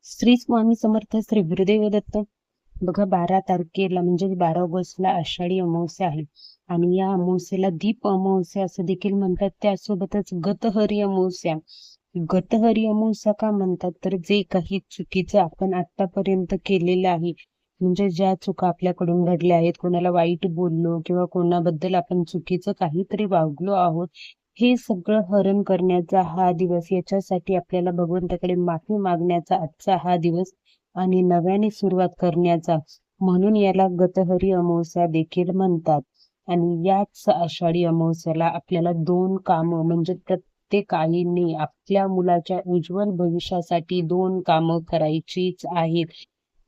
श्री स्वामी समर्थ. श्री गुरुदेव दत्त. बघा, 12 तारखेला म्हणजे 12 ऑगस्टला आषाढी अमावस्या आहे आणि या अमावस्येला दीप अमावस्या असं देखील म्हणतात. त्यासोबतच गतहरी अमावस्या. गतहरी अमावस्या का म्हणतात, तर जे काही चुकीचं आपण आतापर्यंत केलेलं आहे, म्हणजे ज्या चुका आपल्याकडून घडल्या आहेत, कोणाला वाईट बोललो किंवा कोणाबद्दल आपण चुकीचं काहीतरी वागलो आहोत, हे सगळं हरण करण्याचा हा दिवस. याच्यासाठी आपल्याला भगवंताकडे माफी मागण्याचा आजचा हा दिवस आणि नव्याने सुरुवात करण्याचा, म्हणून याला गतहरी अमावस्या देखील म्हणतात. आणि याच आषाढी अमावस्याला आपल्याला 2 कामं, म्हणजे प्रत्येक आईने आपल्या मुलाच्या उज्ज्वल भविष्यासाठी 2 कामं करायचीच आहेत.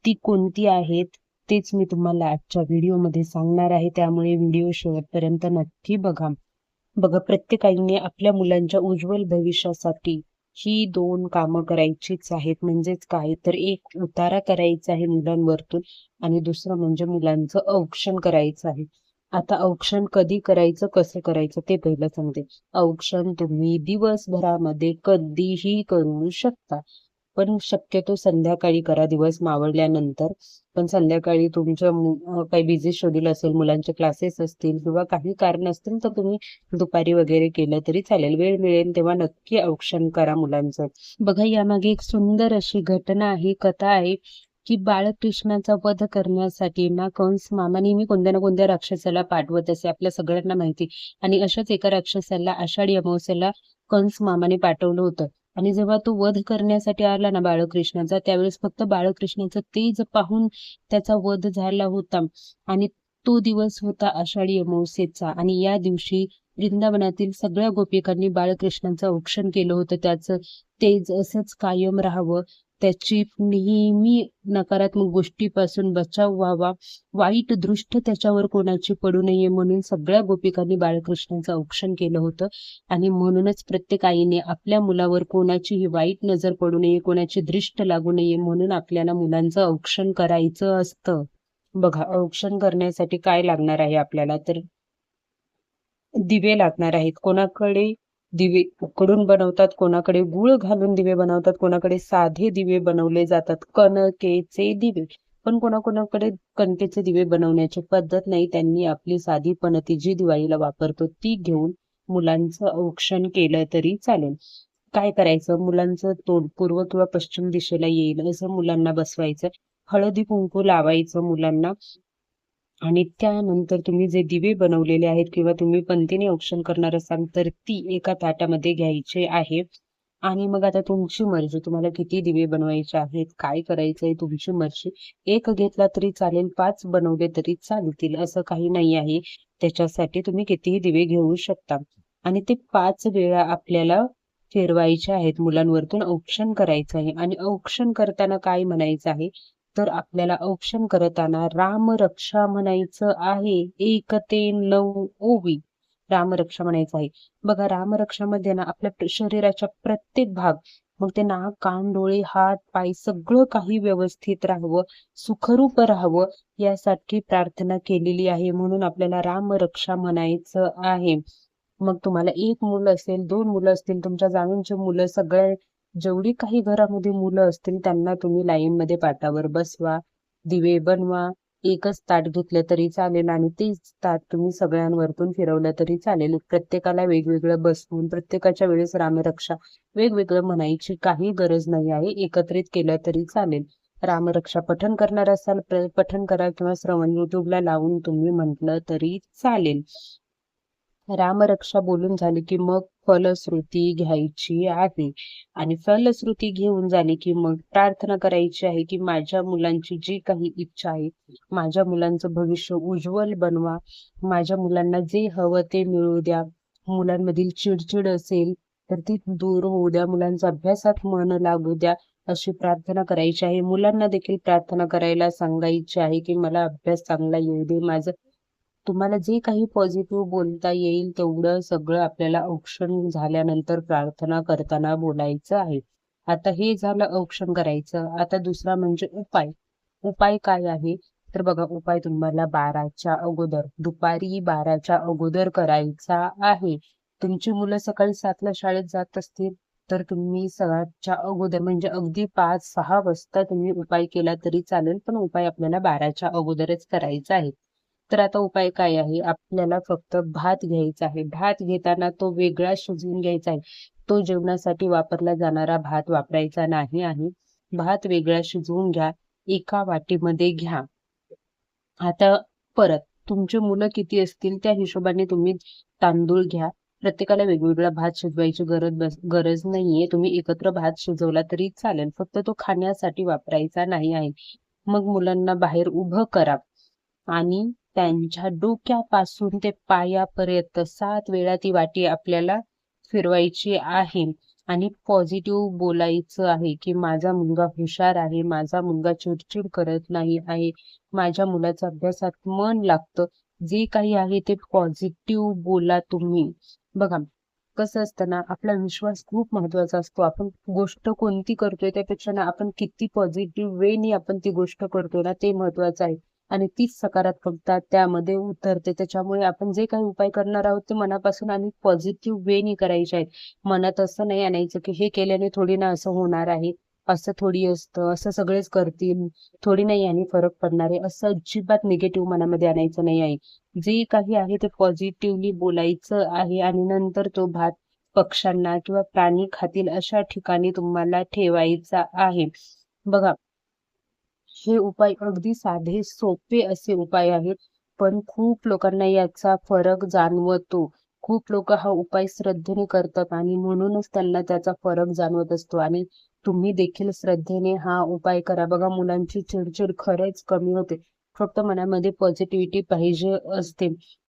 ती कोणती आहेत तेच मी तुम्हाला आजच्या व्हिडिओमध्ये सांगणार आहे, त्यामुळे व्हिडिओ शेवटपर्यंत नक्की बघा. बघा, प्रत्येक आईने आपल्या मुलांच्या उज्ज्वल भविष्यासाठी ही 2 कामं करायचीच आहेत. म्हणजेच काय, तर एक उतारा करायचा आहे मुलांवरतून आणि दुसरं म्हणजे मुलांचं औक्षण करायचं आहे. आता औक्षण कधी करायचं, कसं करायचं ते पहिलं सांगते. औक्षण तुम्ही दिवसभरामध्ये कधीही करू शकता, पण शक्यतो संध्याकाळी करा, दिवस मावळल्यानंतर. पण संध्याकाळी तुमचं काही बिझी शेड्यूल असेल, मुलांचे क्लासेस असतील किंवा काही कारण असतील, तर तुम्ही दुपारी वगैरे केलं तरी चालेल. वेळ मिळेल तेव्हा नक्की औक्षण करा मुलांचं. बघा, यामागे एक सुंदर अशी घटना आहे, कथा आहे, की बाळकृष्णाचा वध करण्यासाठी ना कंस मामा नेहमी कोणत्या ना कोणत्या राक्षसाला पाठवत असे, आपल्या सगळ्यांना माहिती. आणि अशाच एका राक्षसाला आषाढी अमावस्येला कंस मामाने पाठवलं होतं. आणि जेव्हा तो वध करण्यासाठी आला ना बाळकृष्णाचा, त्यावेळेस फक्त बाळकृष्णाचं तेज पाहून त्याचा वध झाला होता. आणि तो दिवस होता आषाढी अमावस्येचा. आणि या दिवशी वृंदावनातील सगळ्या गोपिकांनी बाळकृष्णाचं औक्षण केलं होतं. त्याचं तेज असंच कायम राहावं, त्याची नेहमी नकारात्मक गोष्टीपासून बचाव व्हावा, वाईट दृष्ट त्याच्यावर कोणाची पडू नये, म्हणून सगळ्या गोपिकांनी बाळकृष्णाचं औक्षण केलं होतं. आणि म्हणूनच प्रत्येक आईने आपल्या मुलावर कोणाचीही वाईट नजर पडू नये, कोणाची दृष्ट लागू नये, म्हणून आपल्याला मुलांचं औक्षण करायचं असतं. बघा, औक्षण करण्यासाठी काय लागणार आहे आपल्याला, तर दिवे लागणार आहेत. कोणाकडे दिवे उकडून बनवतात, कोणाकडे गुळ घालून दिवे बनवतात, कोणाकडे साधे दिवे बनवले जातात, कणकेचे दिवे. पण कोणाकोणाकडे कणकेचे दिवे बनवण्याची पद्धत नाही, त्यांनी आपली साधी पणती जी दिवाळीला वापरतो ती घेऊन मुलांचं औक्षण केलं तरी चालेल. काय करायचं, मुलांचं तोंड पूर्व किंवा पश्चिम दिशेला येईल असं मुलांना बसवायचं. हळदी कुंकू लावायचं मुलांना. आणि त्यानंतर तुम्ही जे दिवे बनवलेले आहेत किंवा तुम्ही पणतीने औक्षण करणार असाल, तर ती एका ताटामध्ये घ्यायचे आहे. आणि मग आता तुमची मर्जी, तुम्हाला किती दिवे बनवायचे आहेत, काय करायचंय, तुमची मर्जी. एक घेतला तरी चालेल, 5 बनवले तरी चालतील, असं काही नाही आहे. त्याच्यासाठी तुम्ही कितीही दिवे घेऊ शकता. आणि ते 5 वेळा आपल्याला फिरवायचे आहेत, मुलांवरतून औक्षण करायचं आहे. आणि औक्षण करताना काय म्हणायचं आहे, तर आपल्याला औक्षण करताना रामरक्षा म्हणायचं आहे. 1 ते 9 ओवी रामरक्षा म्हणायचं आहे. बघा, रामरक्षामध्ये ना आपल्या शरीराच्या प्रत्येक भाग, मग ते नाक, कान, डोळे, हात, पाय सगळं काही व्यवस्थित राहावं, सुखरूप राहावं, यासाठी प्रार्थना केलेली आहे. म्हणून आपल्याला रामरक्षा म्हणायचं आहे. मग तुम्हाला 1 मुलं असेल, 2 मुलं असतील, तुमच्या जाणूनची मुलं, सगळ्या जेवढी काही घरामध्ये मुलं असतील त्यांना तुम्ही लाईनमध्ये पाटावर बसवा, दिवे बनवा. एकच ताट घेतलं तरी चालेल आणि तेच ताट तुम्ही सगळ्यांवरतून फिरवलं तरी चालेल. प्रत्येकाला वेगवेगळं बसवून प्रत्येकाच्या वेळेस रामरक्षा वेगवेगळं म्हणायची काही गरज नाही आहे, एकत्रित केलं तरी चालेल. रामरक्षा पठण करणार असाल पठण करा किंवा श्रवण युट्यूबला लावून तुम्ही म्हटलं तरी चालेल. रामरक्षा बोलून झाली की मग फलश्रुती घ्यायची आहे. आणि फलश्रुती घेऊन झाली की मग प्रार्थना करायची आहे, की माझ्या मुलांची जी काही इच्छा आहे, माझ्या मुलांचं भविष्य उज्ज्वल बनवा, माझ्या मुलांना जे हवं ते मिळू द्या, मुलांमधील चिडचिड असेल तर ती दूर होऊ द्या, मुलांचा अभ्यासात मन लागू द्या, अशी प्रार्थना करायची आहे. मुलांना देखील प्रार्थना करायला सांगायची आहे, की मला अभ्यास चांगला येऊ दे. माझं तुम्हाला जे काही पॉझिटिव्ह बोलता येईल तेवढं सगळं आपल्याला औक्षण झाल्यानंतर प्रार्थना करताना बोलायचं आहे. आता हे झालं औक्षण करायचं. आता दुसरा म्हणजे उपाय. उपाय काय आहे, तर बघा, उपाय तुम्हाला 12च्या अगोदर, दुपारी 12च्या अगोदर करायचा आहे. तुमची मुलं सकाळी 7ला शाळेत जात असतील तर तुम्ही सकाळच्या अगोदर म्हणजे अगदी 5-6 वाजता तुम्ही उपाय केला तरी चालेल, पण उपाय आपल्याला 12च्या अगोदरच करायचा आहे. तर आता उपाय काय आहे? आपल्याला फक्त भात घ्यायचा आहे. भात घेताना तो वेगळा शिजवून घ्यायचा आहे. तो जेवणासाठी वापरला जाणारा भात वापरायचा नाही आहे. भात वेगळा शिजवून घ्या. एका वाटीमध्ये घ्या. आता परत तुमची मुलं किती असतील त्या हिशोबाने तुम्ही तांदूळ घ्या. प्रत्येकाला वेगवेगळा भात शिजवायची गरज नाहीये. तुम्ही एकत्र भात शिजवला तरी चालेल. फक्त तो खाण्यासाठी वापरायचा नाही आहे. मग मुलांना बाहेर उभं करा आणि त्यांच्या डोक्यापासून ते पायापर्यंत 7 वेळा ती वाटी आपल्याला फिरवायची आहे आणि पॉझिटिव्ह बोलायचं आहे, की माझा मुलगा हुशार आहे, माझा मुलगा चिडचिड करत नाही आहे, माझ्या मुलाचं अभ्यासात मन लागतं. जे काही आहे ते पॉझिटिव्ह बोला तुम्ही. बघा, कसं असतं ना, आपला विश्वास खूप महत्वाचा असतो. आपण गोष्ट कोणती करतोय त्यापेक्षा ना आपण किती पॉझिटिव्ह वेनी आपण ती गोष्ट करतोय ना ते महत्वाचं आहे. आणि तीच सकारात्मकता त्यामध्ये उतरते. त्याच्यामुळे आपण जे काही उपाय करणार आहोत ते मनापासून आणि पॉझिटिव्ह वेनी करायचे आहेत. मनात असं नाही आणायचं की हे केल्याने थोडी ना असं होणार आहे, असं थोडी असतं, असं सगळेच करतील, थोडी नाही याने फरक पडणार आहे, असं अजिबात निगेटिव्ह मनामध्ये आणायचं नाही आहे. जे काही आहे ते पॉझिटिव्हली बोलायचं आहे आणि नंतर तो भात पक्ष्यांना किंवा प्राणी खातील अशा ठिकाणी तुम्हाला ठेवायचा आहे. बघा, हे उपाय अगदी साधे सोपे असे उपाय आहेत, पण खूप लोकांना याचा फरक जाणवतो. खूप लोक हा उपाय श्रद्धेने करतात आणि म्हणूनच त्यांना त्याचा फरक जाणवत असतो. आणि तुम्ही देखील श्रद्धेने हा उपाय करा. बघा, मुलांची चिडचिड खरंच कमी होते. फक्त मनामध्ये पॉझिटिव्हिटी पाहिजे असते.